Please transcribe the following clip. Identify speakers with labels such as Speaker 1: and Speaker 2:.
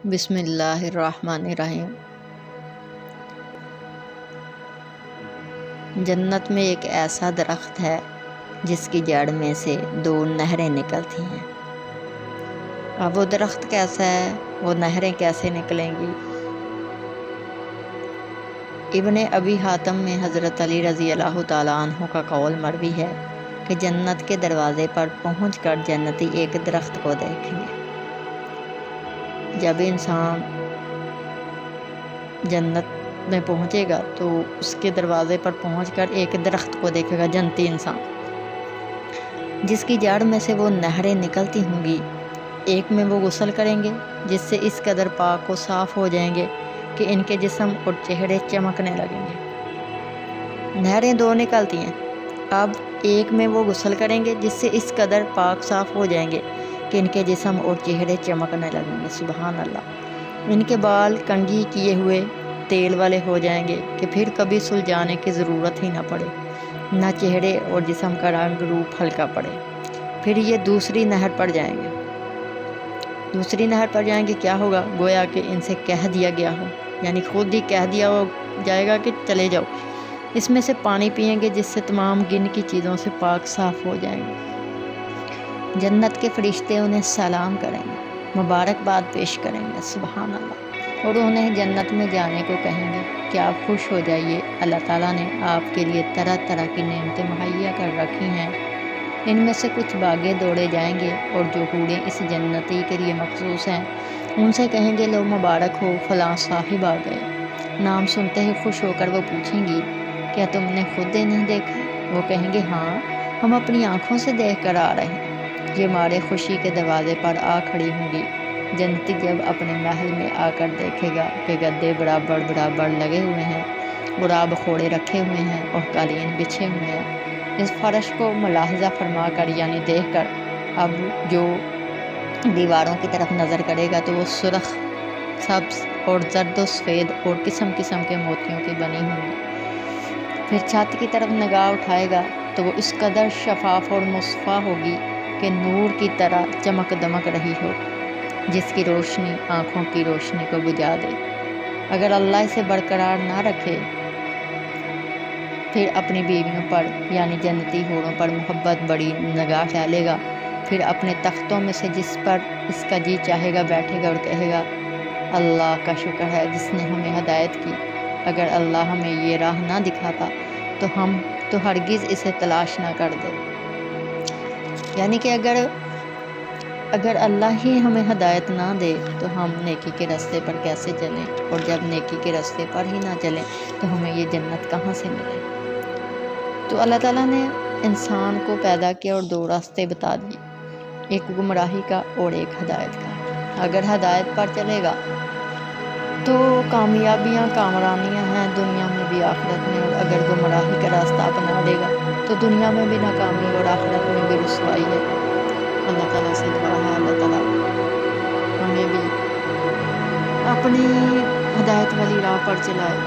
Speaker 1: بسم اللہ الرحمن الرحیم۔ جنت میں ایک ایسا درخت ہے جس کی جڑ میں سے 2 نہریں نکلتی ہیں۔ اب وہ درخت کیسا ہے، وہ نہریں کیسے نکلیں گی؟ ابن ابی حاتم میں حضرت علی رضی اللہ تعالیٰ عنہ کا قول مروی ہے کہ جنت کے دروازے پر پہنچ کر جنتی ایک درخت کو دیکھیں گے۔ جب انسان جنت میں پہنچے گا تو اس کے دروازے پر پہنچ کر ایک درخت کو دیکھے گا، جنتی انسان، جس کی جڑ میں سے وہ نہریں نکلتی ہوں گی۔ ایک میں وہ غسل کریں گے جس سے اس قدر پاک و صاف ہو جائیں گے کہ ان کے جسم اور چہرے چمکنے لگیں گے۔ نہریں 2 نکلتی ہیں۔ اب ایک میں وہ غسل کریں گے جس سے اس قدر پاک صاف ہو جائیں گے کہ ان کے جسم اور چہرے چمکنے لگیں گے۔ سبحان اللہ۔ ان کے بال کنگھی کیے ہوئے تیل والے ہو جائیں گے کہ پھر کبھی سلجھانے کی ضرورت ہی نہ پڑے، نہ چہرے اور جسم کا رنگ روپ ہلکا پڑے۔ پھر یہ دوسری نہر پر جائیں گے۔ دوسری نہر پر جائیں گے، کیا ہوگا؟ گویا کہ ان سے کہہ دیا گیا ہو، یعنی خود ہی کہہ دیا ہو جائے گا کہ چلے جاؤ۔ اس میں سے پانی پئیں گے جس سے تمام گن کی چیزوں سے پاک صاف ہو جائیں گے۔ جنت کے فرشتے انہیں سلام کریں گے، مبارکباد پیش کریں گے۔ سبحان اللہ۔ اور انہیں جنت میں جانے کو کہیں گے کہ آپ خوش ہو جائیے، اللہ تعالیٰ نے آپ کے لیے طرح طرح کی نعمتیں مہیا کر رکھی ہیں۔ ان میں سے کچھ باغیں دوڑے جائیں گے اور جو حوریں اس جنتی کے لیے مخصوص ہیں ان سے کہیں گے لو مبارک ہو، فلاں صاحب آ گئے۔ نام سنتے ہی خوش ہو کر وہ پوچھیں گی کیا تم نے خود نہیں دیکھا؟ وہ کہیں گے ہاں، ہم اپنی آنکھوں سے دیکھ کر آ رہے ہیں۔ یہ مارے خوشی کے دروازے پر آ کھڑی ہوں گی۔ جنتی جب اپنے محل میں آ کر دیکھے گا کہ گدے برابر برابر لگے ہوئے ہیں، غراب خوڑے رکھے ہوئے ہیں اور قالین بچھے ہوئے ہیں، اس فرش کو ملاحظہ فرما کر یعنی دیکھ کر اب جو دیواروں کی طرف نظر کرے گا تو وہ سرخ، سبز اور زرد و سفید اور قسم قسم کے موتیوں کی بنی ہوں گی۔ پھر چھت کی طرف نگاہ اٹھائے گا تو وہ اس قدر شفاف اور مصفا ہوگی کہ نور کی طرح چمک دمک رہی ہو، جس کی روشنی آنکھوں کی روشنی کو بجھا دے۔ اگر اللہ اسے برقرار نہ رکھے پھر اپنی بیویوں پر یعنی جنتی حوروں پر محبت بڑی نگاہ ڈالے گا، پھر اپنے تختوں میں سے جس پر اس کا جی چاہے گا بیٹھے گا اور کہے گا اللہ کا شکر ہے جس نے ہمیں ہدایت کی، اگر اللہ ہمیں یہ راہ نہ دکھاتا تو ہم تو ہرگز اسے تلاش نہ کرتے۔ یعنی کہ اگر اللہ ہی ہمیں ہدایت نہ دے تو ہم نیکی کے راستے پر کیسے چلیں، اور جب نیکی کے راستے پر ہی نہ چلیں تو ہمیں یہ جنت کہاں سے ملے؟ تو اللہ تعالیٰ نے انسان کو پیدا کیا اور 2 راستے بتا دیے، ایک گمراہی کا اور ایک ہدایت کا۔ اگر ہدایت پر چلے گا تو کامیابیاں کامرانیاں ہیں دنیا میں بھی آخرت میں، اور اگر گمراہی کا راستہ اپنا لے گا تو دنیا میں بھی ناکامی اور آخرت میں بھی رسوائی ہے۔ اللہ تعالیٰ سے دعا ہے اللہ تعالیٰ ہمیں بھی اپنی ہدایت والی راہ پر چلائے۔